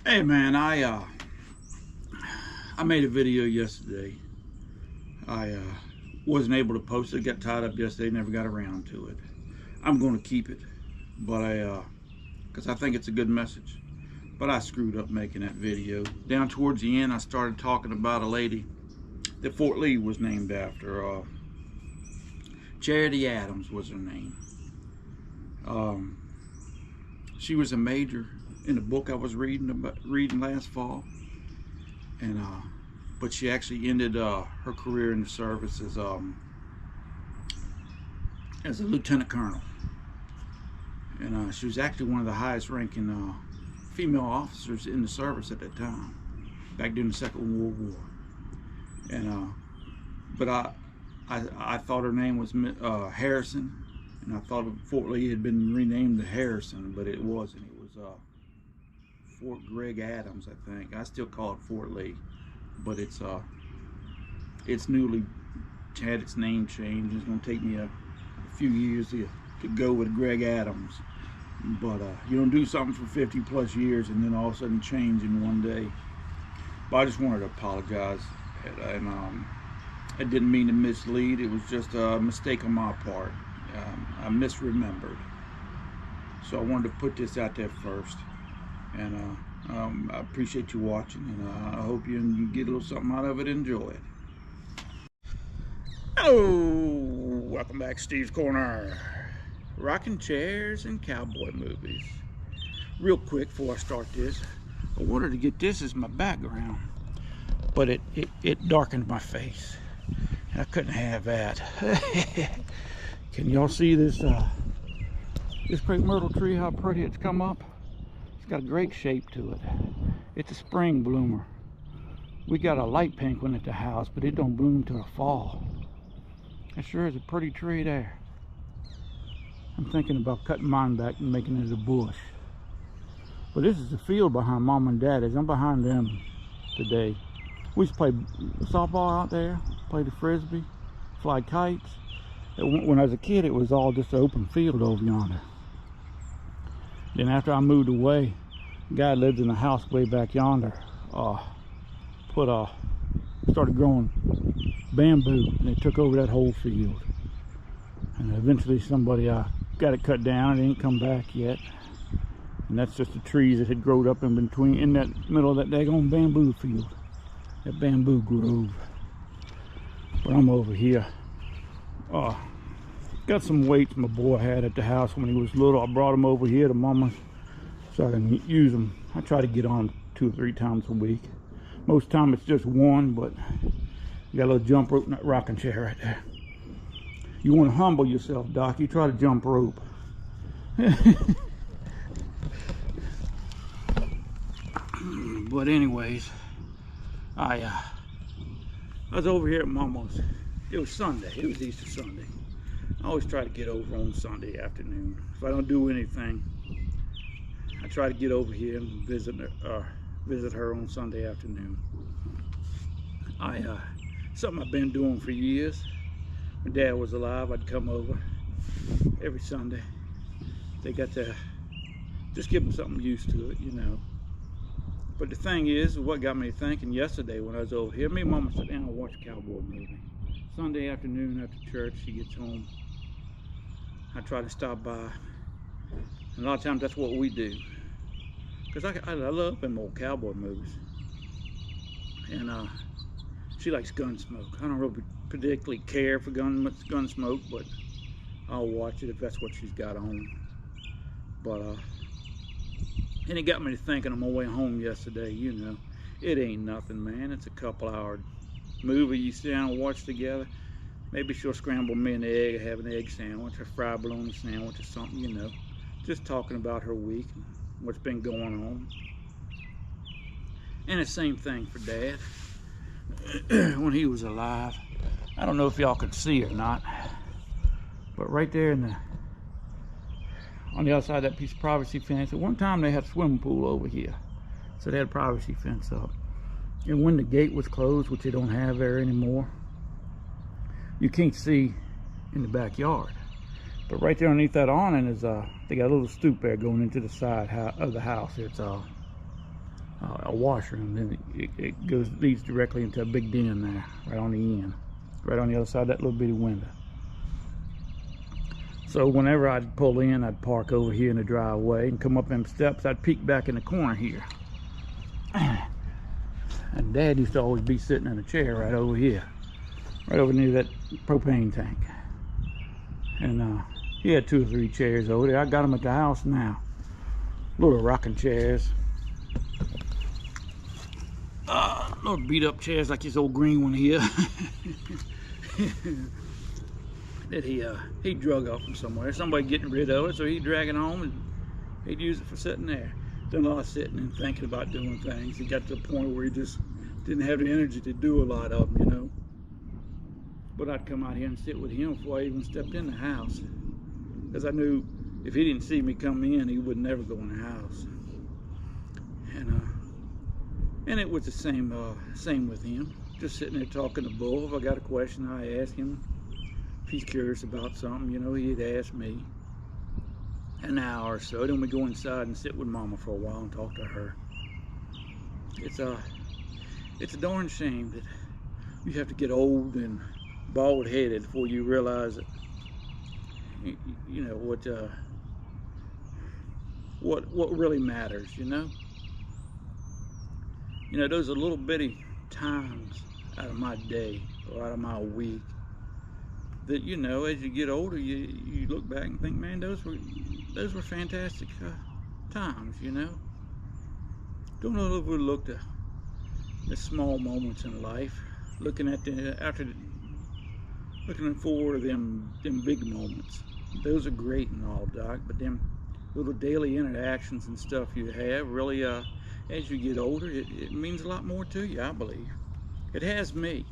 Hey man, I made a video yesterday. I wasn't able to post it. Got tied up yesterday. Never got around to it. I'm going to keep it, but because I think it's a good message. But I screwed up making that video. Down towards the end, I started talking about a lady that Fort Lee was named after. Charity Adams was her name. She was a major in the book I was reading last fall, and but she actually ended her career in the service as a lieutenant colonel, and she was actually one of the highest ranking female officers in the service at that time, back during the Second World War. And but I thought her name was Harrison, and I thought Fort Lee had been renamed to Harrison, but it wasn't. It was Fort Greeg-Adams, I think. I still call it Fort Lee, but it's newly had its name changed. It's going to take me a few years to go with Greeg-Adams, but you don't do something for 50 plus years and then all of a sudden change in one day. But I just wanted to apologize, and I didn't mean to mislead. It was just a mistake on my part. I misremembered, so I wanted to put this out there first. And I appreciate you watching, and I hope you get a little something out of it. Enjoy it. Hello, welcome back to Steve's Corner. Rocking chairs and cowboy movies. Real quick before I start this, I wanted to get this as my background, but it darkened my face, and I couldn't have that. Can y'all see this crepe myrtle tree, how pretty it's come up? It's got a great shape to it. It's a spring bloomer. We got a light pink one at the house, but it don't bloom till the fall. It sure is a pretty tree there. I'm thinking about cutting mine back and making it a bush. But this is the field behind Mom and Daddy's. I'm behind them today. We used to play softball out there, play the frisbee, fly kites. When I was a kid, it was all just an open field over yonder. Then after I moved away, the guy that lived in the house way back yonder started growing bamboo, and they took over that whole field. And eventually somebody got it cut down. It ain't come back yet. And that's just the trees that had grown up in that middle of that daggone bamboo field, that bamboo grove. But I'm over here. Got some weights my boy had at the house when he was little. I brought them over here to Mama's so I can use them. I try to get on 2 or 3 times a week. Most time it's just one, but you got a little jump rope in that rocking chair right there. You want to humble yourself, Doc. You try to jump rope. But anyways, I was over here at Mama's. It was Sunday. It was Easter Sunday. I always try to get over on Sunday afternoon. If I don't do anything, I try to get over here and visit her on Sunday afternoon. Something I've been doing for years. When Dad was alive, I'd come over every Sunday. They got to just give them something used to it, you know. But the thing is, what got me thinking yesterday when I was over here, me and Mama sat down and watched a cowboy movie. Sunday afternoon after church, she gets home. I try to stop by. And a lot of times that's what we do. Because I love them old cowboy movies. And she likes Gunsmoke. I don't really particularly care for Gunsmoke, but I'll watch it if that's what she's got on. But and it got me to thinking on my way home yesterday, you know, it ain't nothing, man. It's a couple-hour movie you sit down and watch together. Maybe she'll scramble me an egg, or have an egg sandwich, or fried bologna sandwich, or something, you know. Just talking about her week and what's been going on. And the same thing for Dad. When he was alive, I don't know if y'all could see or not, but right there on the other side of that piece of privacy fence, at one time they had a swimming pool over here, so they had a privacy fence up. And when the gate was closed, which they don't have there anymore, you can't see in the backyard. But right there underneath that awning is they got a little stoop there going into the side of the house. It's a washroom. Then it leads directly into a big den there, right on the end, right on the other side of that little bitty window. So whenever I'd pull in, I'd park over here in the driveway and come up them steps. I'd peek back in the corner here. And Dad used to always be sitting in a chair right over here, right over near that propane tank. And he had 2 or 3 chairs over there. I got them at the house now. Little rocking chairs. Little beat up chairs like this old green one here. That he drug off from somewhere. Somebody getting rid of it, so he'd drag it home and he'd use it for sitting there. Done a lot of sitting and thinking about doing things. He got to the point where he just didn't have the energy to do a lot of them, you know. But I'd come out here and sit with him before I even stepped in the house, because I knew if he didn't see me come in, he would never go in the house. And it was the same with him. Just sitting there talking to Bull. If I got a question, I ask him. If he's curious about something, you know, he'd ask me. An hour or so, then we go inside and sit with Mama for a while and talk to her. It's a darn shame that you have to get old and bald-headed before you realize that, you know, what really matters, you know. You know, those are little bitty times out of my day or out of my week that, you know, as you get older, you look back and think, man, those were fantastic times, you know. Don't overlook the small moments in life. Looking forward to them big moments. Those are great and all, Doc, but them little daily interactions and stuff you have really, as you get older, it means a lot more to you, I believe. It has me.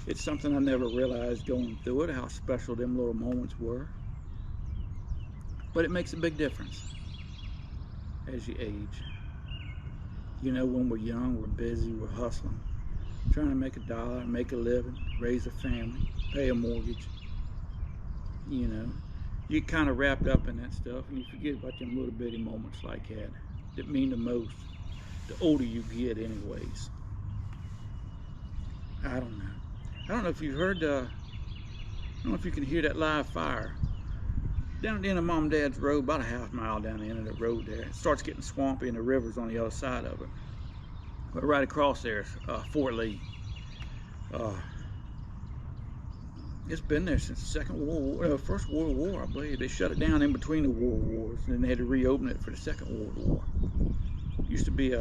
It's something I never realized going through it, how special them little moments were. But it makes a big difference as you age. You know, when we're young, we're busy, we're hustling, trying to make a dollar, make a living, raise a family, pay a mortgage. You know, you kind of wrapped up in that stuff and you forget about them little bitty moments like that mean the most the older you get anyways. I don't know if you've heard, I don't know if you can hear that live fire. Down at the end of Mom and Dad's road, about a half mile down the end of the road there, it starts getting swampy and the river's on the other side of it. But right across there is Fort Lee. It's been there since the First World War, I believe. They shut it down in between the World Wars, and then they had to reopen it for the Second World War. It used to be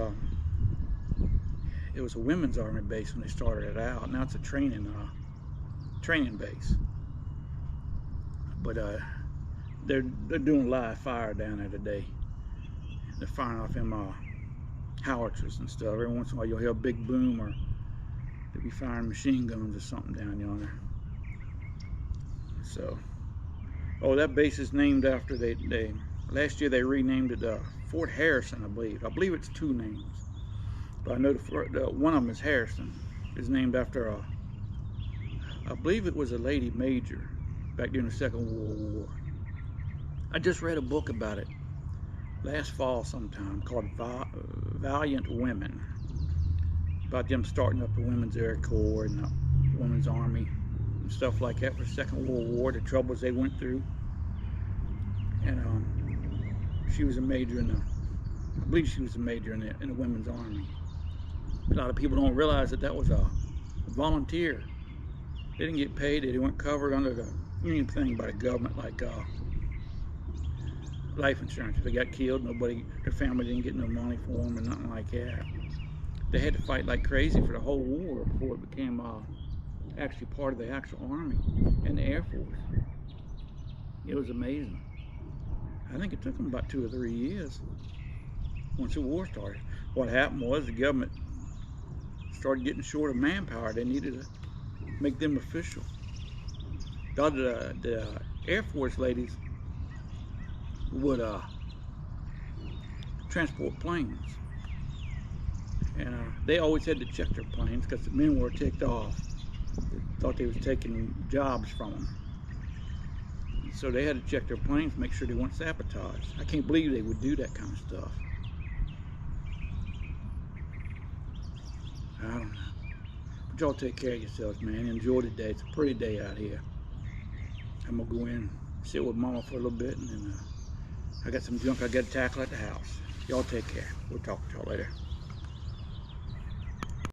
it was a women's army base when they started it out. Now it's a training base. But they're doing live fire down there today. They're firing off them howitzers and stuff. Every once in a while you'll hear a big boom, or they'll be firing machine guns or something down yonder. So, that base is named after last year they renamed it Fort Harrison, I believe. I believe it's 2 names. But I know one of them is Harrison. It's named after I believe it was a lady major back during the Second World War. I just read a book about it last fall sometime called Valiant Women, about them starting up the Women's Air Corps and the Women's Army and stuff like that for the Second World War, the troubles they went through. And she was a major I believe she was a major in the Women's Army. A lot of people don't realize that was a volunteer. They didn't get paid. They weren't covered under anything by the government, like life insurance. If they got killed, their family didn't get no money for them or nothing like that. They had to fight like crazy for the whole war before it became actually part of the actual Army and the Air Force. It was amazing. I think it took them about 2 or 3 years once the war started. What happened was the government started getting short of manpower. They needed to make them official. The Air Force ladies would transport planes, and they always had to check their planes because the men were ticked off. They thought they was taking jobs from them, so they had to check their planes, make sure they weren't sabotaged. I can't believe they would do that kind of stuff. I don't know. But y'all take care of yourselves, man. Enjoy the day. It's a pretty day out here. I'm gonna go in, sit with Mama for a little bit, and then I got some junk I got to tackle at the house. Y'all take care. We'll talk to y'all later.